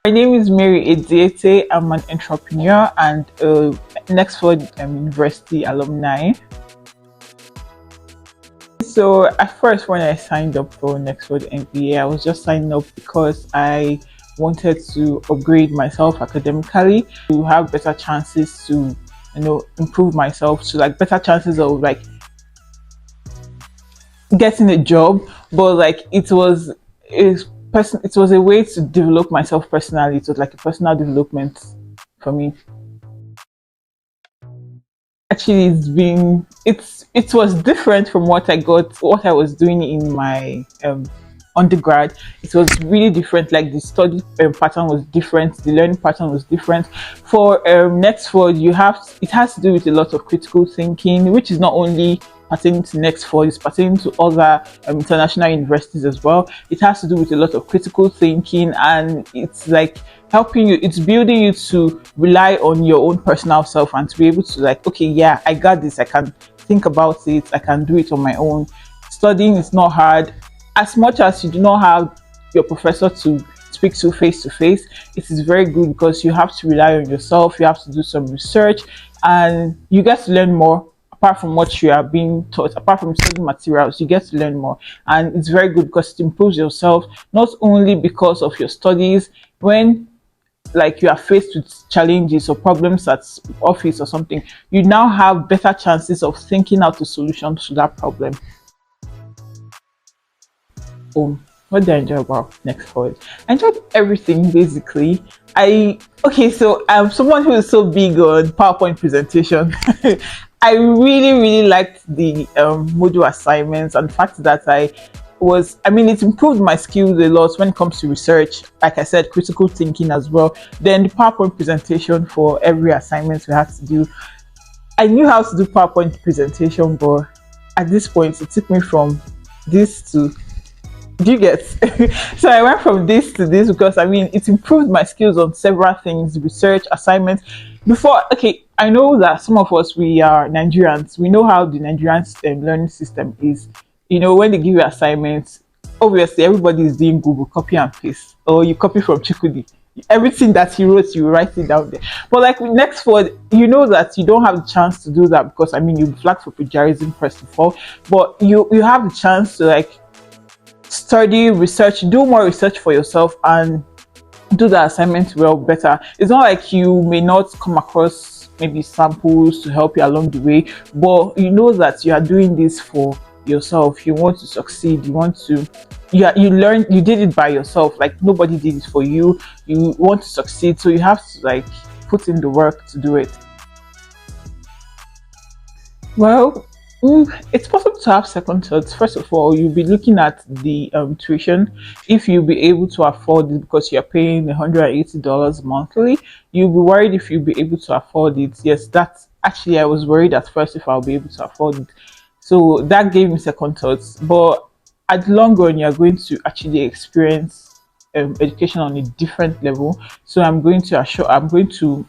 My name is Mary Ediete. I'm an entrepreneur and a Nexford University alumni. So at first, when I signed up for Nexford MBA, I was just signing up because I wanted to upgrade myself academically, to have better chances to, improve myself, to like better chances of like getting a job. But like it was a way to develop myself personally. It was like a personal development for me. Actually, it was different from what I was doing in my undergrad. It was really different. Like the study pattern was different, the learning pattern was different. For Nextford, it has to do with a lot of critical thinking, which is not only pertaining to Nextford, it's pertaining to other international universities as well. It has to do with a lot of critical thinking, and it's like helping you, it's building you to rely on your own personal self and to be able to like, okay, yeah, I got this, I can think about it, I can do it on my own. Studying is not hard. As much as you do not have your professor to speak to face, it is very good because you have to rely on yourself, you have to do some research, and you get to learn more. Apart from what you are being taught, apart from studying materials, you get to learn more, and it's very good because it improves yourself, not only because of your studies. When like you are faced with challenges or problems at office or something, you now have better chances of thinking out a solution to that problem. What did I enjoy about Nextford? I enjoyed everything basically. So I'm someone who is so big on PowerPoint presentation. I really liked the module assignments, and the fact that it improved my skills a lot when it comes to research. Like I said, critical thinking as well. Then the PowerPoint presentation for every assignment we had to do. I knew how to do PowerPoint presentation, but at this point, it took me from this to, do you get? So I went from this to this because it improved my skills on several things, research, assignments. Before, okay, I know that some of us, we are Nigerians. We know how the Nigerian learning system is. When they give you assignments, obviously everybody is doing Google copy and paste, or you copy from Chikudi. Everything that he wrote, you write it down there. But like with Nextford, you know that you don't have the chance to do that because you'll be flagged for plagiarism first of all. But you have the chance to like study, research, do more research for yourself, and do the assignment well better. It's not like you may not come across maybe samples to help you along the way, but you know that you are doing this for yourself. You want to succeed, you did it by yourself, like nobody did it for you. You want to succeed, so you have to like put in the work to do it. Well, it's possible to have second thoughts. First of all, you'll be looking at the tuition. If you'll be able to afford it because you're paying $180 monthly, you'll be worried if you'll be able to afford it. Yes, that's actually, I was worried at first if I'll be able to afford it. So that gave me second thoughts. But at the long run, you're going to actually experience education on a different level. So I'm going to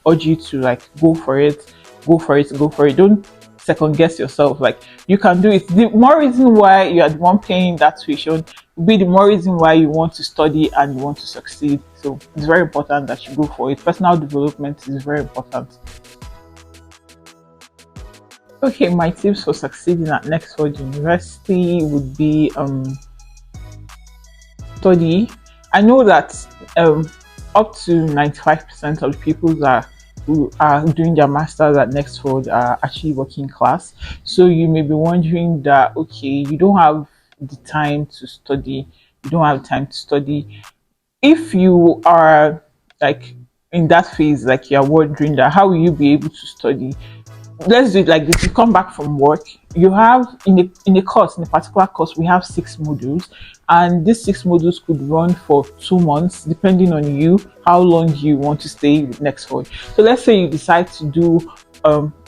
urge you to like go for it, go for it, go for it. Don't second guess yourself. Like you can do it. The more reason why you are the one paying that tuition will be the more reason why you want to study and you want to succeed. So it's very important that you go for it. Personal development is very important. Okay, my tips for succeeding at Nexford University would be study. I know that up to 95% of the people who are doing their masters at Nexford are actually working class. So you may be wondering that, okay, you don't have the time to study. You don't have time to study. If you are like in that phase, like you're wondering that, how will you be able to study? Let's do it like this. You come back from work, you have in a particular course, we have 6 modules, and these 6 modules could run for 2 months depending on you, how long you want to stay with Nextford. So let's say you decide to do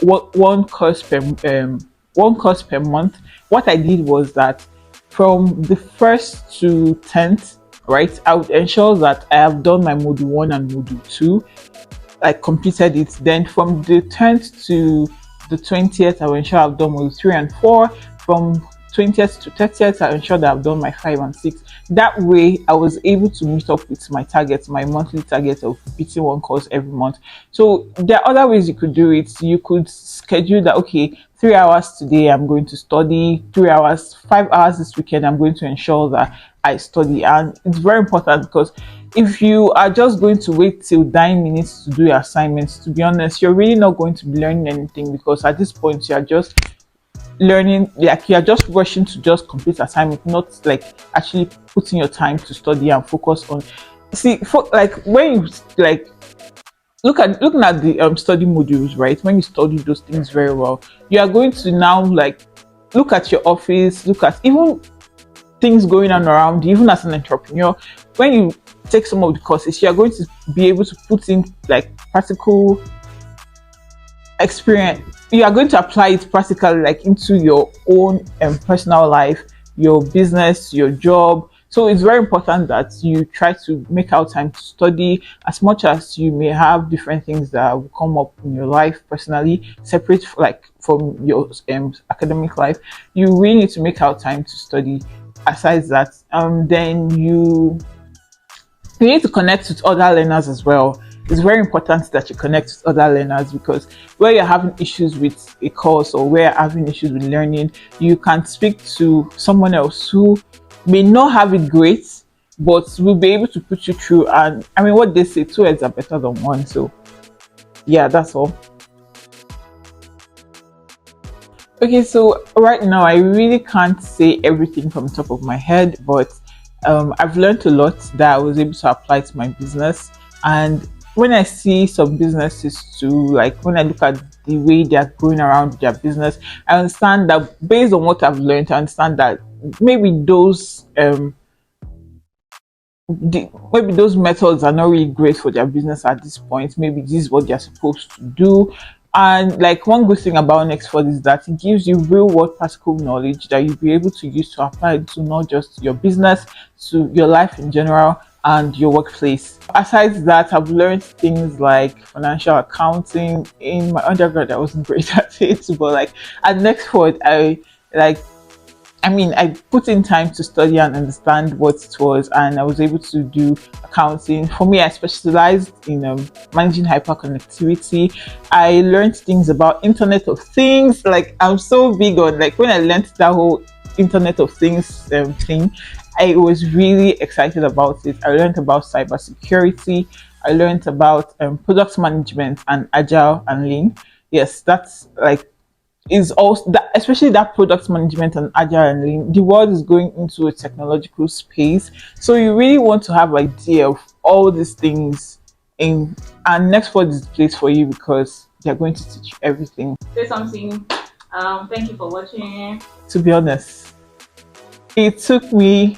one course per month. What I did was that from the 1st to 10th, right, I would ensure that I have done my module 1 and module 2. I completed it. Then from the 10th to the 20th, I will ensure I've done module 3 and 4. From 20th to 30th, I ensure that I've done my 5 and 6. That way, I was able to meet up with my targets, my monthly target of beating one course every month. So there are other ways you could do it. You could schedule that, okay, 3 hours today, I'm going to study, 3 hours, 5 hours this weekend, I'm going to ensure that I study. And it's very important because if you are just going to wait till dying minutes to do your assignments, to be honest, you're really not going to be learning anything, because at this point you are just learning, like you are just rushing to just complete assignment, not like actually putting your time to study and focus on. See, for like when you like looking at the study modules, right? When you study those things very well, you are going to now like look at your office, look at even things going on around you, even as an entrepreneur. When you take some of the courses, you are going to be able to put in like practical experience. You are going to apply it practically, like into your own personal life, your business, your job. So it's very important that you try to make out time to study. As much as you may have different things that will come up in your life personally, separate like from your academic life, you really need to make out time to study. Aside that, then you need to connect with other learners as well. It's very important that you connect with other learners, because where you're having issues with a course or where you're having issues with learning, you can speak to someone else who may not have it great, but will be able to put you through. And I mean, what they say, two heads are better than one. So yeah, that's all. Okay, so right now I really can't say everything from the top of my head, but I've learned a lot that I was able to apply to my business. And when I see some businesses too, like when I look at the way they are going around with their business, I understand that based on what I've learned, I understand that maybe maybe those methods are not really great for their business at this point. Maybe this is what they're supposed to do. And like one good thing about Nexford is that it gives you real world practical knowledge that you'll be able to use to apply to not just your business, to your life in general and your workplace. Aside that, I've learned things like financial accounting. In my undergrad, I wasn't great at it, but like at Nexford, like I put in time to study and understand what it was, and I was able to do accounting. For me, I specialized in managing hyperconnectivity. I learned things about Internet of Things. Like I'm so big on, like when I learned that whole Internet of Things thing, I was really excited about it. I learned about cybersecurity. I learned about product management and agile and lean. Yes, that's like is also that, especially that product management and agile and lean. The world is going into a technological space, so you really want to have idea of all these things in, and Nextford is the place for you because they're going to teach you everything. Say something. Thank you for watching. To be honest, it took me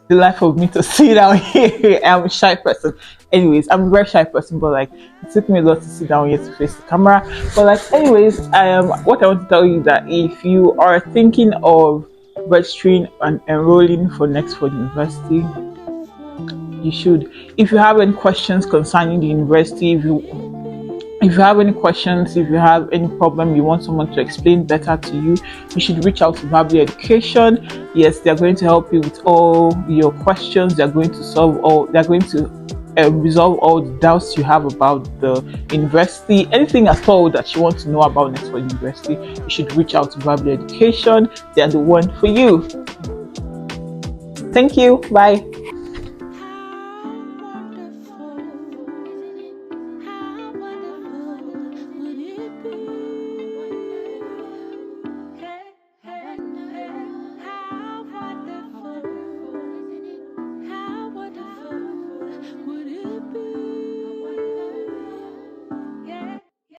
the life of me to sit down here. I'm a shy person. Anyways, I'm a very shy person, but like it took me a lot to sit down here to face the camera. But like, anyways, what I want to tell you is that if you are thinking of registering and enrolling for Nexford University, you should. If you have any questions concerning the university, if you have any questions, if you have any problem, you want someone to explain better to you, you should reach out to Vhabily Education. Yes, they're going to help you with all your questions. They're going to resolve all the doubts you have about the university. Anything at all that you want to know about Nexford University, you should reach out to Vhabily Education. They're the one for you. Thank you. Bye.